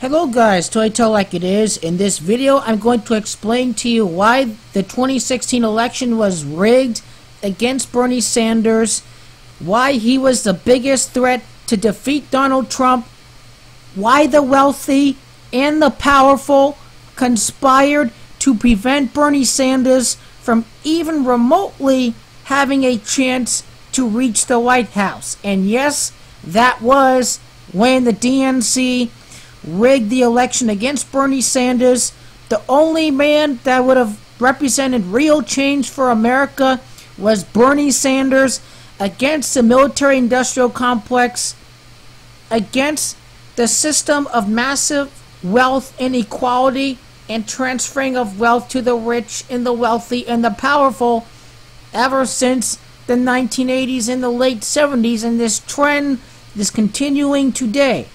Hello guys, Toy Tell Like It Is. In this video, I'm going to explain to you why the 2016 election was rigged against Bernie Sanders, why he was the biggest threat to defeat Donald Trump, why the wealthy and the powerful conspired to prevent Bernie Sanders from even remotely having a chance to reach the White House. And yes, that was when the DNC rigged the election against Bernie Sanders. The only man that would have represented real change for America was Bernie Sanders against the military-industrial complex, against the system of massive wealth inequality and transferring of wealth to the rich and the wealthy and the powerful ever since the 1980s and the late 70s, and this trend is continuing today.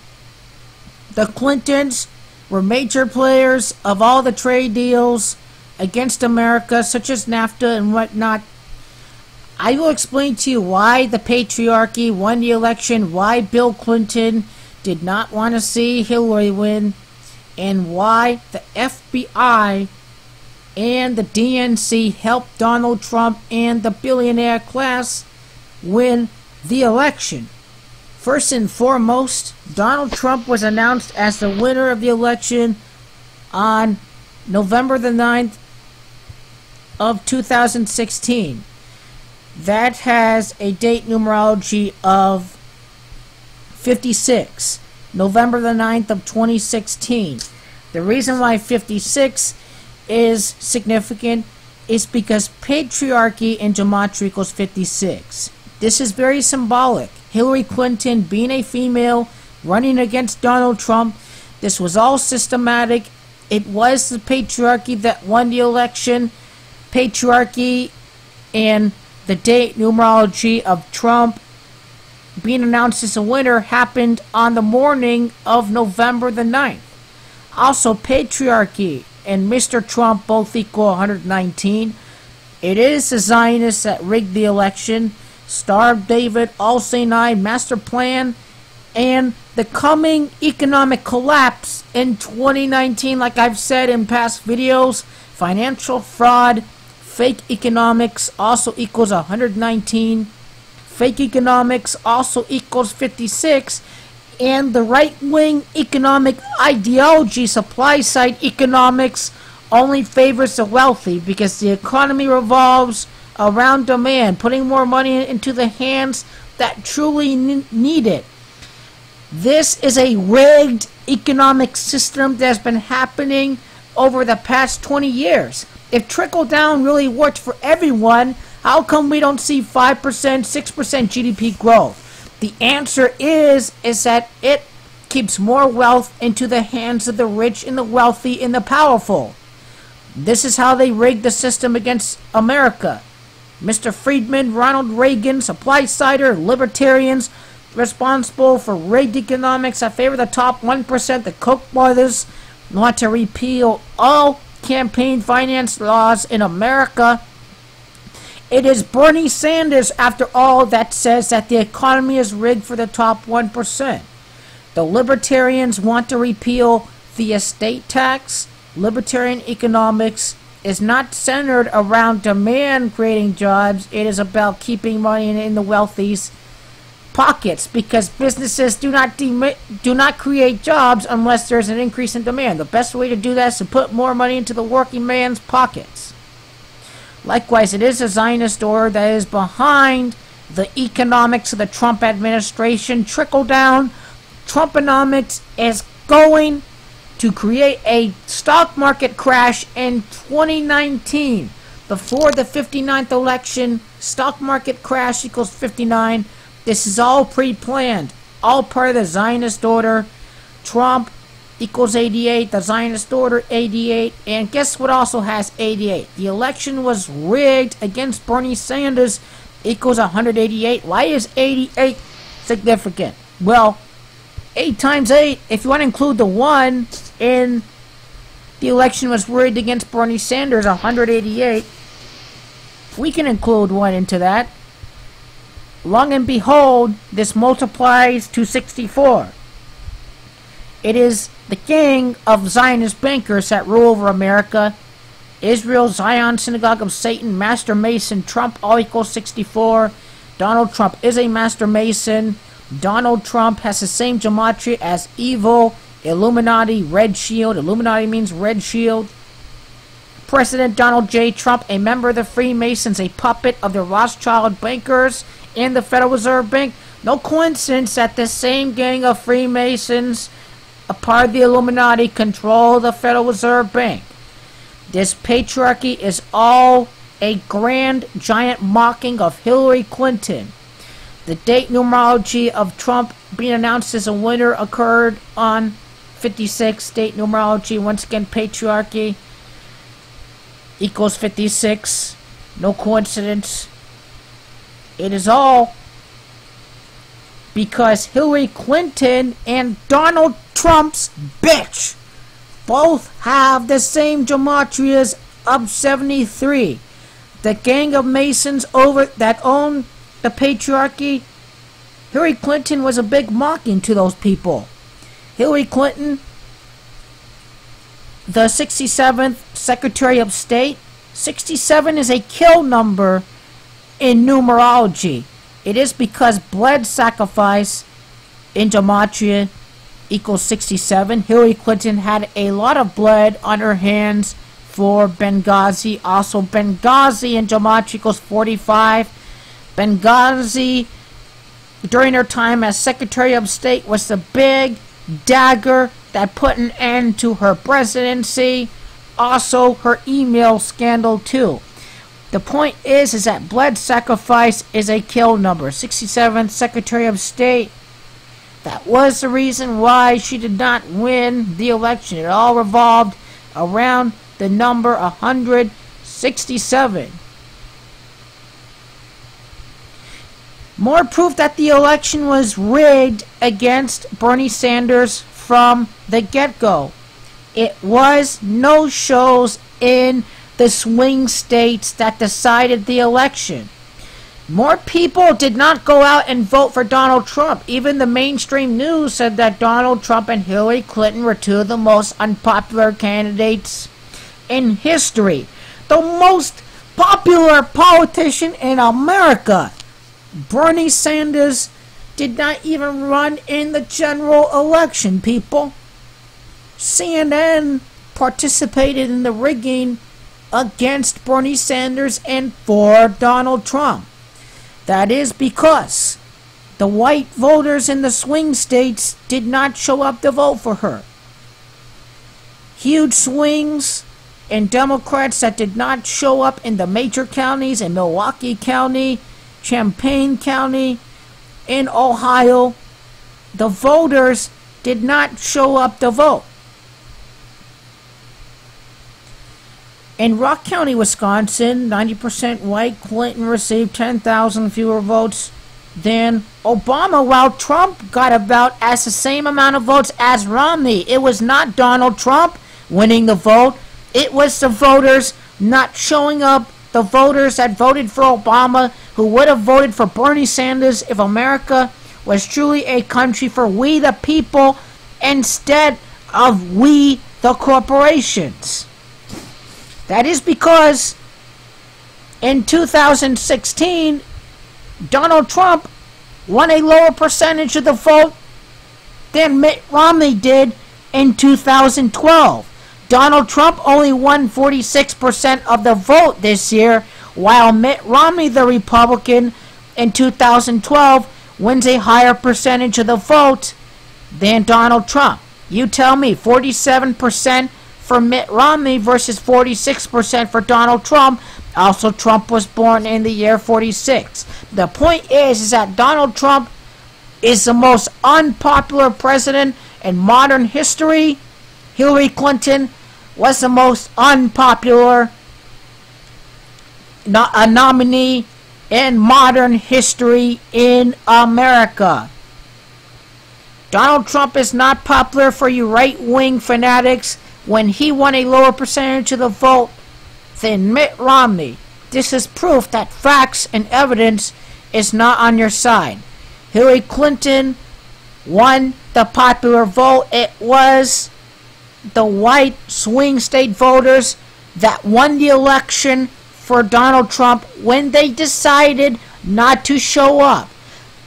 The Clintons were major players of all the trade deals against America, such as NAFTA and whatnot. I will explain to you why the Patriarchy won the election, why Bill Clinton did not want to see Hillary win, and why the FBI and the DNC helped Donald Trump and the billionaire class win the election. First and foremost, Donald Trump was announced as the winner of the election on November the 9th of 2016. That has a date numerology of 56, November the 9th of 2016. The reason why 56 is significant is because patriarchy in gematria equals 56. This is very symbolic. Hillary Clinton being a female, running against Donald Trump. This was all systematic. It was the patriarchy that won the election. Patriarchy and the date numerology of Trump being announced as a winner happened on the morning of November the 9th. Also, patriarchy and Mr. Trump both equal 119. It is the Zionists that rigged the election. Star of David, All Saint I, Master Plan, and the coming economic collapse in 2019, like I've said in past videos. Financial fraud, fake economics also equals 119. Fake economics also equals 56. And the right-wing economic ideology, supply-side economics, only favors the wealthy because the economy revolves around demand, putting more money into the hands that truly need it. This is a rigged economic system that's been happening over the past 20 years. If trickle-down really worked for everyone, how come we don't see 5%, 6% GDP growth? The answer is that it keeps more wealth into the hands of the rich and the wealthy and the powerful. This is how they rigged the system against America. Mr. Friedman, Ronald Reagan, supply-sider, libertarians responsible for rigged economics that favor the top 1%. The Koch brothers want to repeal all campaign finance laws in America. It is Bernie Sanders, after all, that says that the economy is rigged for the top 1%. The libertarians want to repeal the estate tax. Libertarian economics is not centered around demand creating jobs. It is about keeping money in the wealthy's pockets, because businesses do not create jobs unless there's an increase in demand. The best way to do that is to put more money into the working man's pockets. Likewise, it is a Zionist order that is behind the economics of the Trump administration. Trickle down Trumponomics is going to create a stock market crash in 2019. Before the 59th election, stock market crash equals 59. This is all pre-planned, all part of the Zionist order. Trump equals 88, the Zionist order 88, and guess what also has 88? The election was rigged against Bernie Sanders equals 188. Why is 88 significant? Well, 8 times 8, if you want to include the 1 in the election was rigged against Bernie Sanders, 188. We can include 1 into that. Long and behold, this multiplies to 64. It is the gang of Zionist bankers that rule over America. Israel, Zion, Synagogue of Satan, Master Mason, Trump, all equals 64. Donald Trump is a Master Mason. Donald Trump has the same gematria as evil, Illuminati, red shield. Illuminati means red shield. President Donald J. Trump, a member of the Freemasons, a puppet of the Rothschild bankers and the Federal Reserve Bank. No coincidence that the same gang of Freemasons, a part of the Illuminati, control the Federal Reserve Bank. This patriarchy is all a grand, giant mocking of Hillary Clinton. The date numerology of Trump being announced as a winner occurred on 56. Date numerology, once again, patriarchy equals 56. No coincidence. It is all because Hillary Clinton and Donald Trump's bitch both have the same gematrias of 73. The gang of Masons that own the patriarchy, Hillary Clinton was a big mocking to those people. Hillary Clinton, the 67th Secretary of State. 67 is a kill number in numerology. It is because blood sacrifice in gematria equals 67. Hillary Clinton had a lot of blood on her hands for Benghazi. Also, Benghazi in gematria equals 45. Benghazi, during her time as Secretary of State, was the big dagger that put an end to her presidency. Also, her email scandal, too. The point is that blood sacrifice is a kill number. 67th Secretary of State. That was the reason why she did not win the election. It all revolved around the number 167. More proof that the election was rigged against Bernie Sanders from the get-go. It was no-shows in the swing states that decided the election. More people did not go out and vote for Donald Trump. Even the mainstream news said that Donald Trump and Hillary Clinton were two of the most unpopular candidates in history. The most popular politician in America, Bernie Sanders, did not even run in the general election, people. CNN participated in the rigging against Bernie Sanders and for Donald Trump. That is because the white voters in the swing states did not show up to vote for her. Huge swings in Democrats that did not show up in the major counties in Milwaukee County, Champaign County, in Ohio. The voters did not show up to vote. In Rock County, Wisconsin, 90% white, Clinton received 10,000 fewer votes than Obama, while Trump got about as the same amount of votes as Romney. It was not Donald Trump winning the vote. It was the voters not showing up, the voters that voted for Obama, who would have voted for Bernie Sanders if America was truly a country for we the people instead of we the corporations. That is because in 2016, Donald Trump won a lower percentage of the vote than Mitt Romney did in 2012. Donald Trump only won 46% of the vote this year, while Mitt Romney, the Republican, in 2012 wins a higher percentage of the vote than Donald Trump. You tell me, 47% for Mitt Romney versus 46% for Donald Trump. Also, Trump was born in the year 46. The point is that Donald Trump is the most unpopular president in modern history. Hillary Clinton was the most unpopular nominee in modern history in America. Donald Trump is not popular for you right-wing fanatics when he won a lower percentage of the vote than Mitt Romney. This is proof that facts and evidence is not on your side. Hillary Clinton won the the popular vote. It was the white swing state voters that won the election for Donald Trump when they decided not to show up.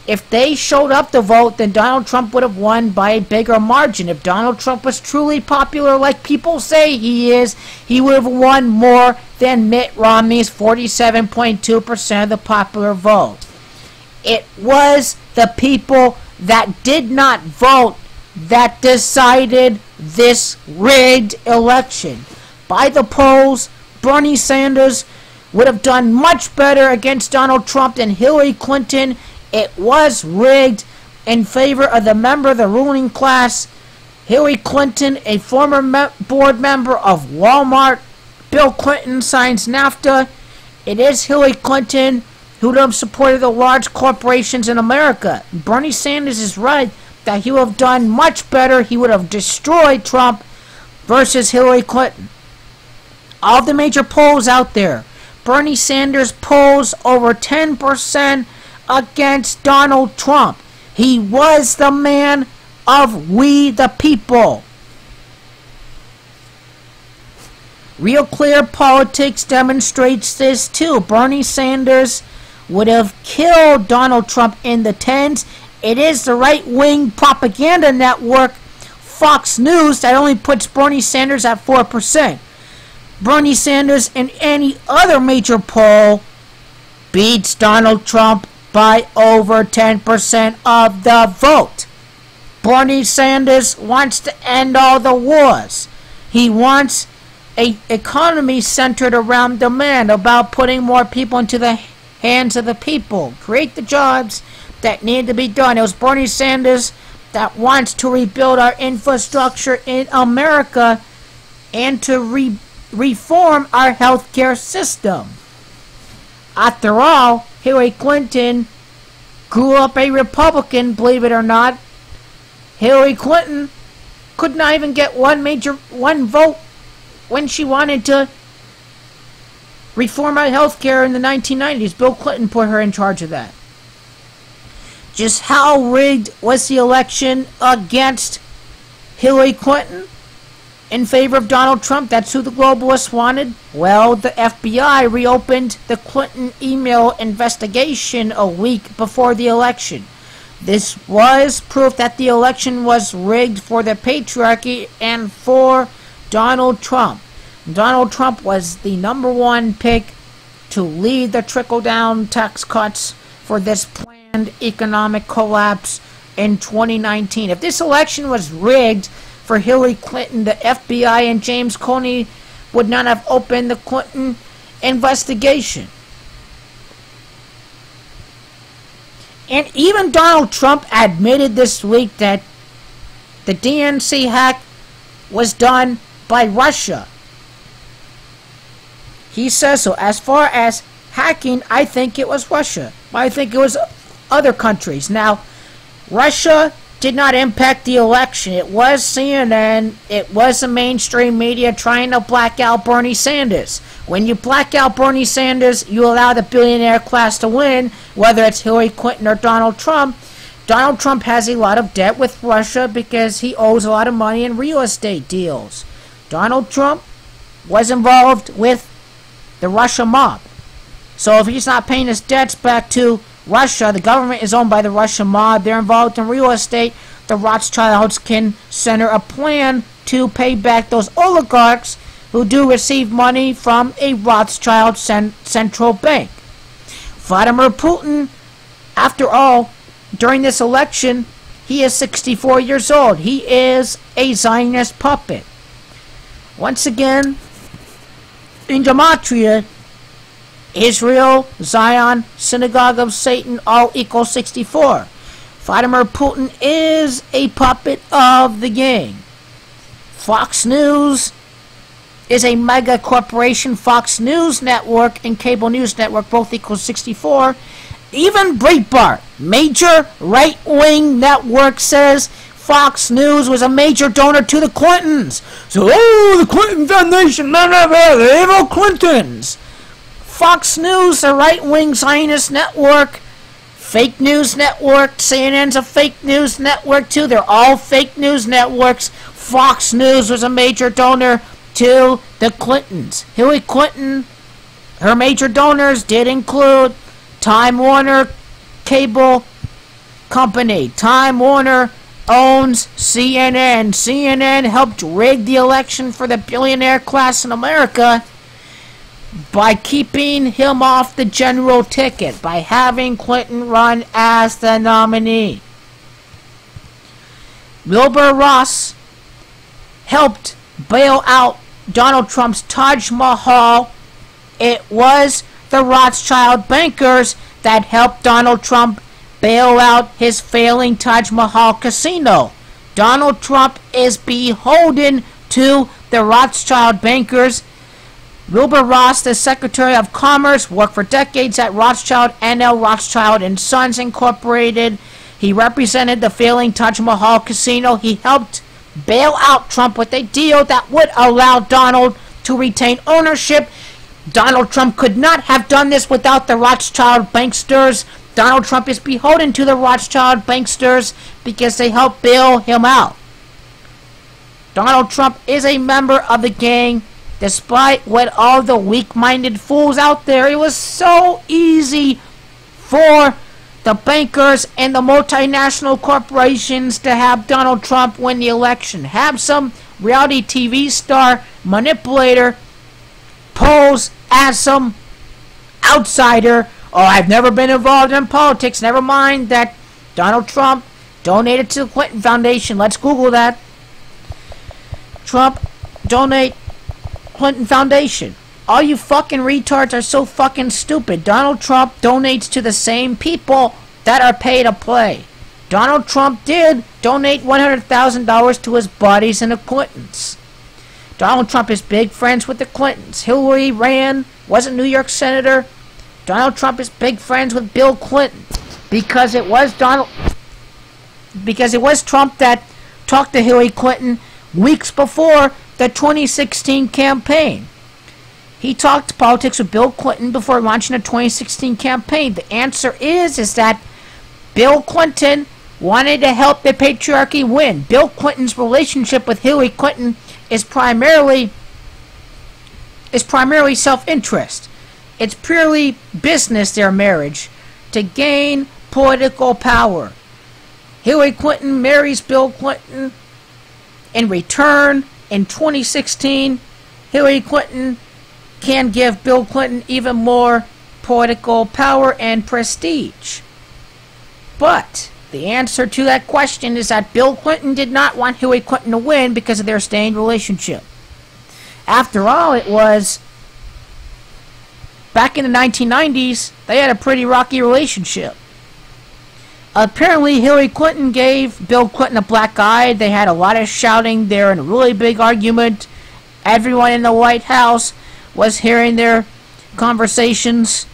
If they showed up to vote, then Donald Trump would have won by a bigger margin. If Donald Trump was truly popular like people say he is, he would have won more than Mitt Romney's 47.2% of the popular vote. It was the people that did not vote that decided this rigged election. By the polls, Bernie Sanders would have done much better against Donald Trump than Hillary Clinton. It was rigged in favor of the member of the ruling class, Hillary Clinton, a former board member of Walmart. Bill Clinton signs NAFTA. It is Hillary Clinton who would have supported the large corporations in America. Bernie Sanders is right that he would have done much better. He would have destroyed Trump versus Hillary Clinton. All the major polls out there, Bernie Sanders polls over 10% against Donald Trump. He was the man of we the people. Real Clear Politics demonstrates this too. Bernie Sanders would have killed Donald Trump in the tens. It is the right-wing propaganda network Fox News that only puts Bernie Sanders at 4%. Bernie Sanders in any other major poll beats Donald Trump by over 10% of the vote. Bernie Sanders wants to end all the wars. He wants an economy centered around demand, about putting more people into the hands of the people. Create the jobs that need to be done. It was Bernie Sanders that wants to rebuild our infrastructure in America and to reform our healthcare system. After all, Hillary Clinton grew up a Republican, believe it or not. Hillary Clinton could not even get one vote when she wanted to reform our healthcare in the 1990s. Bill Clinton put her in charge of that. Just how rigged was the election against Hillary Clinton in favor of Donald Trump? That's who the globalists wanted. Well, the FBI reopened the Clinton email investigation a week before the election. This was proof that the election was rigged for the Patriarchy and for Donald Trump. Donald Trump was the #1 pick to lead the trickle-down tax cuts for this planned economic collapse in 2019. If this election was rigged for Hillary Clinton, the FBI and James Comey would not have opened the Clinton investigation. And even Donald Trump admitted this week that the DNC hack was done by Russia. He says so. As far as hacking, I think it was Russia. I think it was other countries. Now, Russia did not impact the election. It was CNN. It was the mainstream media trying to black out Bernie Sanders. When you black out Bernie Sanders, you allow the billionaire class to win, whether it's Hillary Clinton or Donald Trump. Donald Trump has a lot of debt with Russia because he owes a lot of money in real estate deals. Donald Trump was involved with the Russia mob. So if he's not paying his debts back to Russia, the government is owned by the Russian mob. They're involved in real estate. The Rothschilds can center a plan to pay back those oligarchs who do receive money from a Rothschild central bank. Vladimir Putin, after all, during this election, he is 64 years old. He is a Zionist puppet. Once again, in Gematria, Israel, Zion, Synagogue of Satan, all equal 64. Vladimir Putin is a puppet of the gang. Fox News is a mega corporation. Fox News Network and Cable News Network both equal 64. Even Breitbart, major right-wing network, says Fox News was a major donor to the Clintons. So, the Clinton Foundation, the evil Clintons. Fox News, a right-wing Zionist network, fake news network. CNN's a fake news network too. They're all fake news networks. Fox News was a major donor to the Clintons. Hillary Clinton, her major donors did include Time Warner Cable Company. Time Warner owns CNN. CNN helped rig the election for the billionaire class in America by keeping him off the general ticket, by having Clinton run as the nominee. Wilbur Ross helped bail out Donald Trump's Taj Mahal. It was the Rothschild bankers that helped Donald Trump bail out his failing Taj Mahal casino. Donald Trump is beholden to the Rothschild bankers. Wilbur Ross, the Secretary of Commerce, worked for decades at Rothschild, N.L. Rothschild and Sons Incorporated. He represented the failing Taj Mahal casino. He helped bail out Trump with a deal that would allow Donald to retain ownership. Donald Trump could not have done this without the Rothschild banksters. Donald Trump is beholden to the Rothschild banksters because they helped bail him out. Donald Trump is a member of the gang, despite what all the weak-minded fools out there. It was so easy for the bankers and the multinational corporations to have Donald Trump win the election. Have some reality TV star manipulator pose as some outsider. Oh, I've never been involved in politics. Never mind that Donald Trump donated to the Clinton Foundation. Let's Google that. Trump donate Clinton Foundation. All you fucking retards are so fucking stupid. Donald Trump donates to the same people that are paid to play. Donald Trump did donate $100,000 to his buddies and the Clintons. Donald Trump is big friends with the Clintons. Hillary ran, was a New York senator. Donald Trump is big friends with Bill Clinton because it was Trump that talked to Hillary Clinton weeks before the 2016 campaign. He talked politics with Bill Clinton before launching the 2016 campaign. The answer is that Bill Clinton wanted to help the patriarchy win. Bill Clinton's relationship with Hillary Clinton is primarily self-interest. It's purely business, their marriage, to gain political power. Hillary Clinton marries Bill Clinton. In return, in 2016, Hillary Clinton can give Bill Clinton even more political power and prestige. But the answer to that question is that Bill Clinton did not want Hillary Clinton to win because of their strained relationship. After all, it was back in the 1990s, they had a pretty rocky relationship. Apparently, Hillary Clinton gave Bill Clinton a black eye. They had a lot of shouting. They were in a really big argument. Everyone in the White House was hearing their conversations.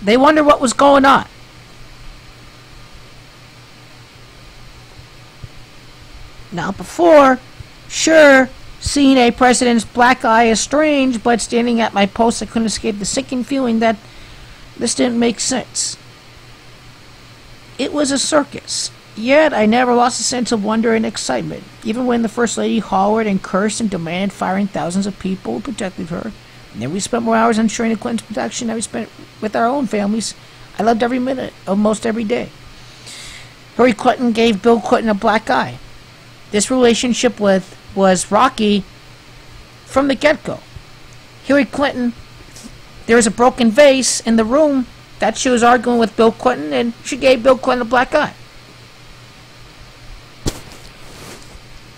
They wondered what was going on. Now, before, sure, seeing a president's black eye is strange, but standing at my post, I couldn't escape the sinking feeling that this didn't make sense. It was a circus. Yet, I never lost a sense of wonder and excitement, even when the First Lady hollered and cursed and demanded firing thousands of people who protected her. And then we spent more hours ensuring the Clinton's protection than we spent with our own families. I loved every minute, almost every day. Hillary Clinton gave Bill Clinton a black eye. This relationship was rocky from the get-go. Hillary Clinton, there was a broken vase in the room that she was arguing with Bill Clinton, and she gave Bill Clinton a black eye.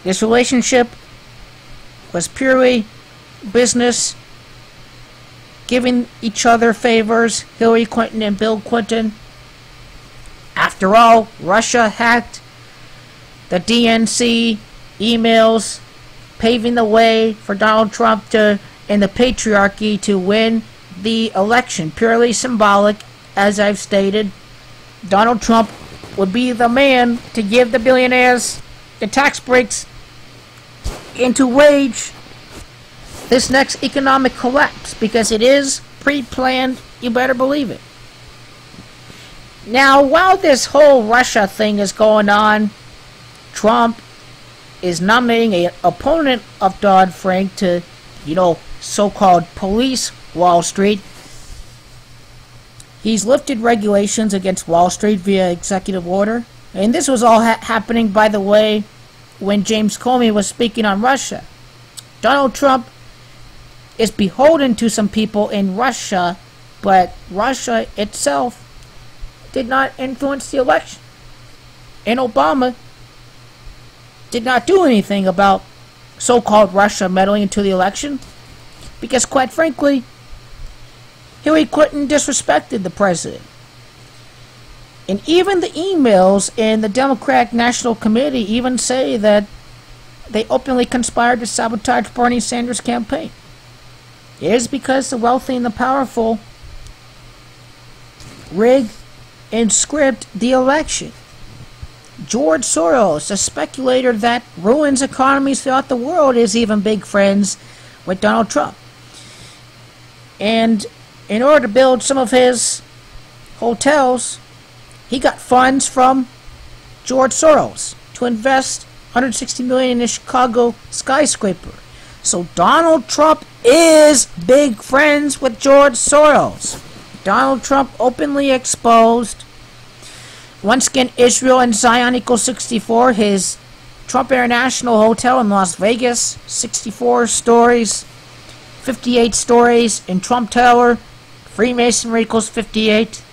This relationship was purely business, giving each other favors, Hillary Clinton and Bill Clinton. After all, Russia hacked the DNC emails, paving the way for Donald Trump and the Patriarchy to win the election. Purely symbolic, as I've stated. Donald Trump would be the man to give the billionaires the tax breaks and to wage this next economic collapse, because it is pre-planned. You better believe it. Now, while this whole Russia thing is going on, Trump is nominating an opponent of Dodd-Frank to, so-called police Wall Street. He's lifted regulations against Wall Street via executive order. And this was all happening, by the way, when James Comey was speaking on Russia. Donald Trump is beholden to some people in Russia, but Russia itself did not influence the election. And Obama did not do anything about so-called Russia meddling into the election, because quite frankly, Hillary Clinton disrespected the president. And even the emails in the Democratic National Committee even say that they openly conspired to sabotage Bernie Sanders' campaign. It is because the wealthy and the powerful rig and script the election. George Soros, a speculator that ruins economies throughout the world, is even big friends with Donald Trump. And in order to build some of his hotels, he got funds from George Soros to invest $160 million in a Chicago skyscraper. So Donald Trump is big friends with George Soros. Donald Trump openly exposed, once again, Israel and Zion equals 64, his Trump International Hotel in Las Vegas, 64 stories, 58 stories in Trump Tower, Freemasonry equals 58.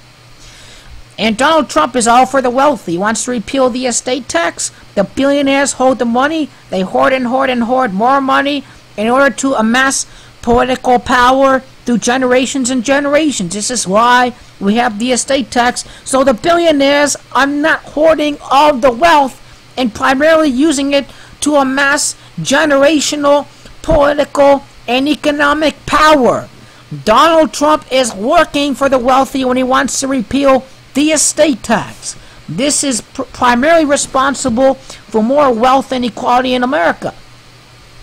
And Donald Trump is all for the wealthy. He wants to repeal the estate tax. The billionaires hold the money. They hoard and hoard and hoard more money in order to amass political power through generations and generations. This is why we have the estate tax. So the billionaires are not hoarding all the wealth and primarily using it to amass generational political and economic power. Donald Trump is working for the wealthy when he wants to repeal the estate tax. This is primarily responsible for more wealth inequality in America.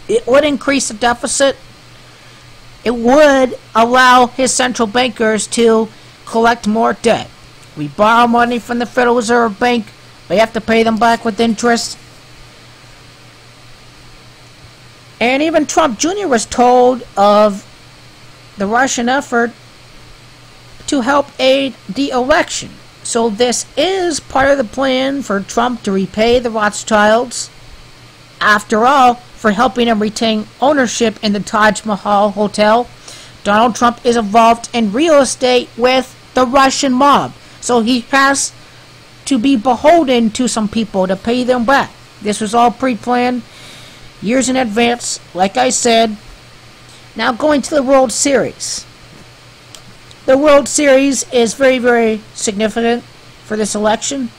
It would increase the deficit. It would allow his central bankers to collect more debt. We borrow money from the Federal Reserve Bank. We have to pay them back with interest. And even Trump Jr. was told of the Russian effort to help aid the election. So this is part of the plan for Trump to repay the Rothschilds, after all, for helping him retain ownership in the Taj Mahal Hotel. Donald Trump is involved in real estate with the Russian mob. So he has to be beholden to some people to pay them back. This was all pre-planned years in advance, like I said. Now going to the World Series. The World Series is very, very significant for this election.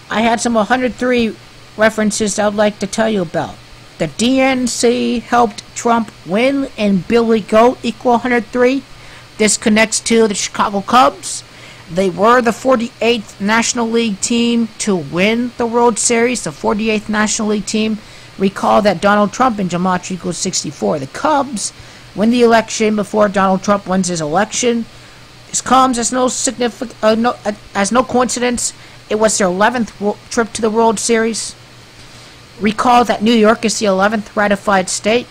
I had some 103 references I would like to tell you about. The DNC helped Trump win and Billy Goat equal 103. This connects to the Chicago Cubs. They were the 48th National League team to win the World Series, the 48th National League team. Recall that Donald Trump in Gematria equals 64. The Cubs win the election before Donald Trump wins his election. This comes as no coincidence. It was their 11th trip to the World Series. Recall that New York is the 11th ratified state.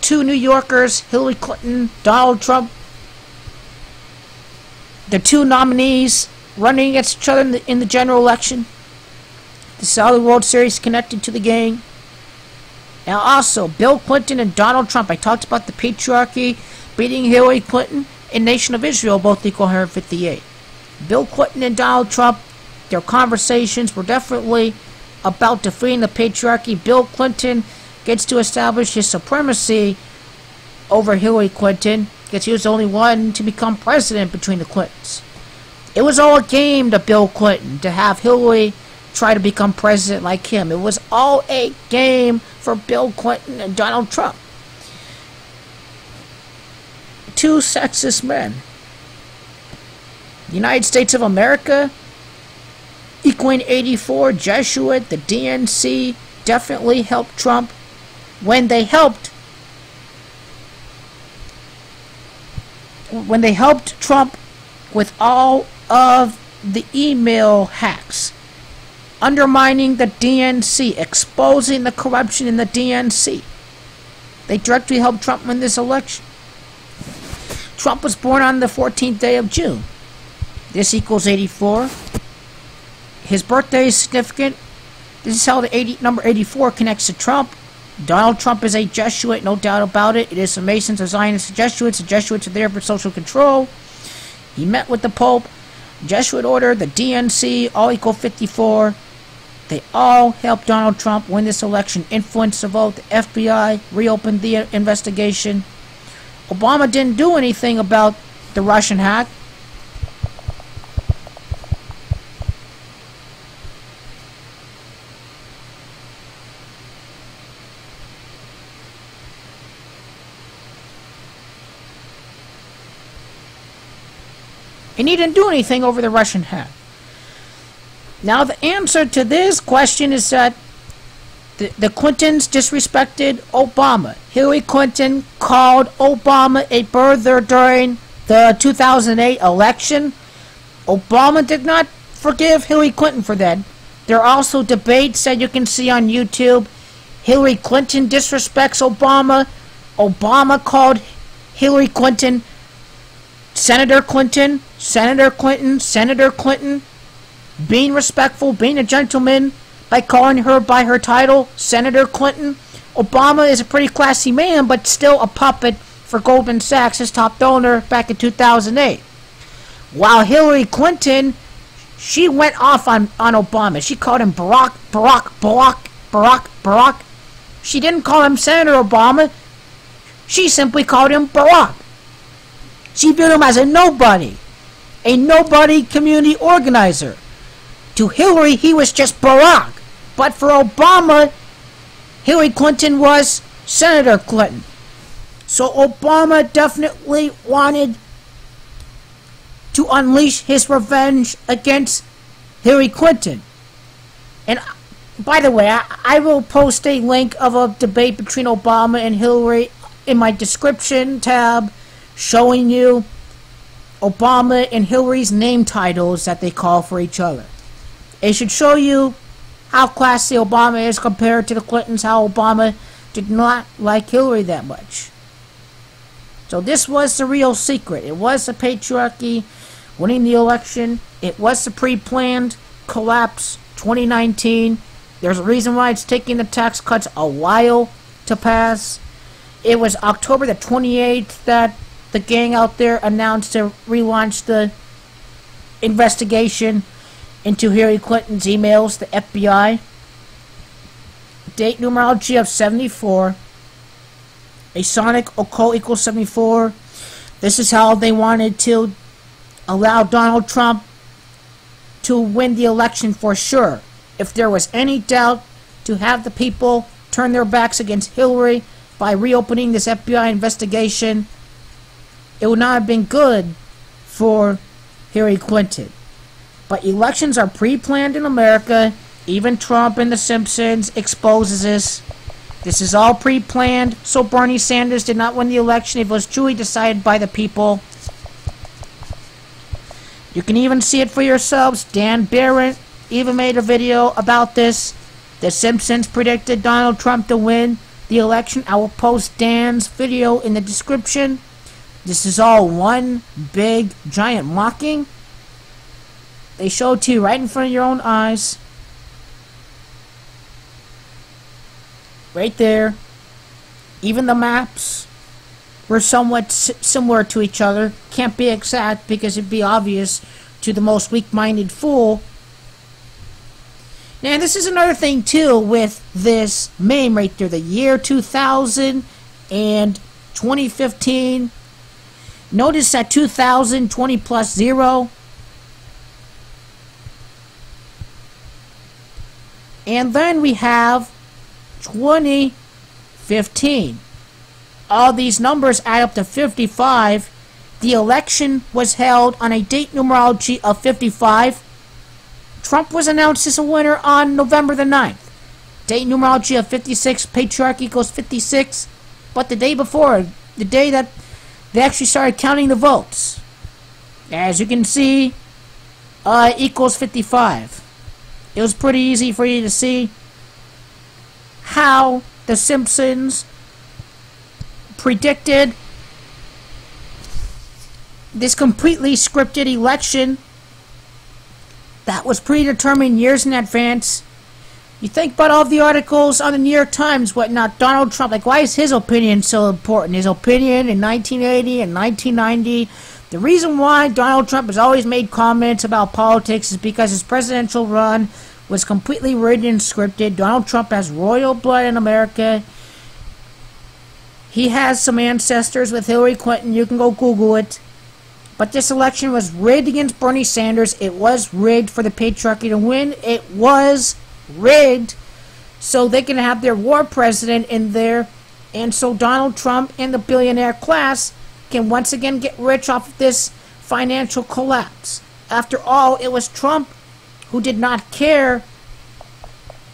Two New Yorkers, Hillary Clinton, Donald Trump, the two nominees running against each other in the general election. The Solid World Series connected to the gang. Now also, Bill Clinton and Donald Trump. I talked about the Patriarchy beating Hillary Clinton and Nation of Israel, both equal 158. Bill Clinton and Donald Trump, their conversations were definitely about defeating the Patriarchy. Bill Clinton gets to establish his supremacy over Hillary Clinton because he was the only one to become president between the Clintons. It was all a game to Bill Clinton to have Hillary try to become president like him. It was all a game for Bill Clinton and Donald Trump. Two sexist men. The United States of America equaling 84, Jesuit, the DNC definitely helped Trump when they helped Trump with all of the email hacks, undermining the DNC, exposing the corruption in the DNC. They directly helped Trump win this election. Trump was born on the 14th day of June. This equals 84. His birthday is significant. This is how the number 84 connects to Trump. Donald Trump is a Jesuit, no doubt about it. It is the Masons, the Zionists, the Jesuits. The Jesuits are there for social control. He met with the Pope. Jesuit order, the DNC, all equal 54. They all helped Donald Trump win this election, influence the vote. The FBI reopened the investigation. Obama didn't do anything about the Russian hack. And he didn't do anything over the Russian hack. Now the answer to this question is that the Clintons disrespected Obama. Hillary Clinton called Obama a birther during the 2008 election. Obama did not forgive Hillary Clinton for that. There are also debates that you can see on YouTube. Hillary Clinton disrespects Obama. Obama called Hillary Clinton Senator Clinton, Senator Clinton, Senator Clinton. Being respectful, being a gentleman by calling her by her title, Senator Clinton. Obama is a pretty classy man, but still a puppet for Goldman Sachs, his top donor back in 2008. While Hillary Clinton, she went off on Obama. She called him Barack. She didn't call him Senator Obama. She simply called him Barack. She viewed him as a nobody community organizer. To Hillary, he was just Barack. But for Obama, Hillary Clinton was Senator Clinton. So Obama definitely wanted to unleash his revenge against Hillary Clinton. And by the way, I will post a link of a debate between Obama and Hillary in my description tab, showing you Obama and Hillary's name titles that they call for each other. It should show you how classy Obama is compared to the Clintons, how Obama did not like Hillary that much. So this was the real secret. It was the patriarchy winning the election. It was the pre-planned collapse 2019. There's a reason why it's taking the tax cuts a while to pass. It was October the 28th that the gang out there announced to relaunch the investigation into Hillary Clinton's emails, the FBI. Date numerology of 74. A sonic occult equals 74. This is how they wanted to allow Donald Trump to win the election for sure. If there was any doubt, to have the people turn their backs against Hillary by reopening this FBI investigation, it would not have been good for Hillary Clinton. But elections are pre-planned in America. Even Trump and the Simpsons exposes this. This is all pre-planned, so Bernie Sanders did not win the election. It was truly decided by the people. You can even see it for yourselves. Dan Barrett even made a video about this. The Simpsons predicted Donald Trump to win the election. I will post Dan's video in the description. This is all one big, giant mocking. They show it to you right in front of your own eyes. Right there. Even the maps were somewhat similar to each other. Can't be exact because it'd be obvious to the most weak-minded fool. Now, this is another thing, too, with this meme right there. The year 2000 and 2015. Notice that 2000, 20 plus 0. And then we have 2015. All these numbers add up to 55. The election was held on a date numerology of 55. Trump was announced as a winner on November the 9th. Date numerology of 56. Patriarchy equals 56. But the day before, the day that they actually started counting the votes, as you can see, equals 55. It was pretty easy for you to see how the Simpsons predicted this completely scripted election that was predetermined years in advance. You think about all the articles on the New York Times, whatnot, Donald Trump, like, why is his opinion so important? His opinion in 1980 and 1990. The reason why Donald Trump has always made comments about politics is because his presidential run was completely written and scripted. Donald Trump has royal blood in America. He has some ancestors with Hillary Clinton. You can go Google it. But this election was rigged against Bernie Sanders. It was rigged for the Patriarchy to win. It was rigged so they can have their war president in there, and so Donald Trump and the billionaire class can once again get rich off of this financial collapse. After all, it was Trump who did not care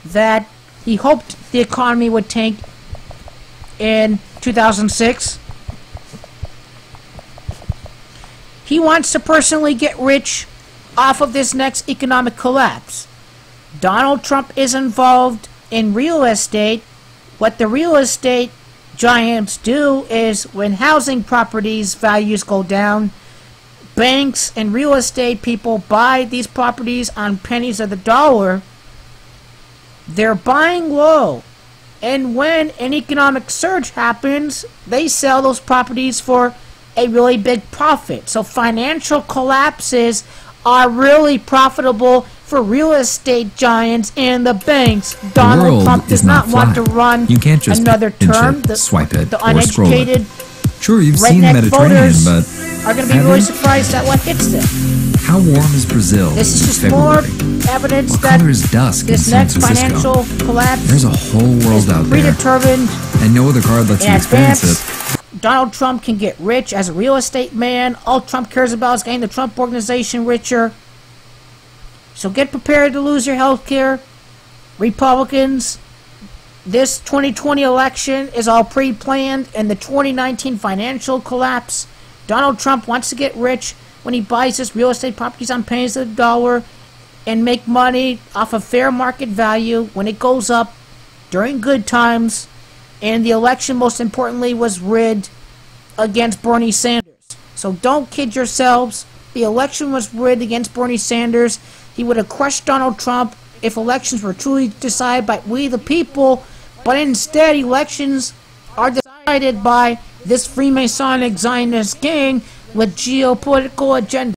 that he hoped the economy would tank in 2006. He wants to personally get rich off of this next economic collapse. Donald Trump is involved in real estate. What the real estate giants do is when housing properties values go down, banks and real estate people buy these properties on pennies of the dollar. They're buying low. And when an economic surge happens, they sell those properties for a really big profit. So financial collapses are really profitable for real estate giants and the banks. Donald Trump does not want to run another term. The uneducated, sure, you've seen Mediterranean, but are going to be really surprised at what hits them. How warm is Brazil? This is just February? more evidence What that color is dusk this in San next Francisco? financial collapse There's a whole world out there, predetermined and no other card lets in you experience advance. it. Donald Trump can get rich as a real estate man. All Trump cares about is getting the Trump organization richer. So get prepared to lose your health care. Republicans, this 2020 election is all pre-planned, and the 2019 financial collapse. Donald Trump wants to get rich when he buys his real estate properties on pennies of the dollar and make money off of fair market value when it goes up during good times. And the election, most importantly, was rigged against Bernie Sanders. So don't kid yourselves. The election was rigged against Bernie Sanders. He would have crushed Donald Trump if elections were truly decided by we the people. But instead, elections are decided by this Freemasonic Zionist gang with geopolitical agenda.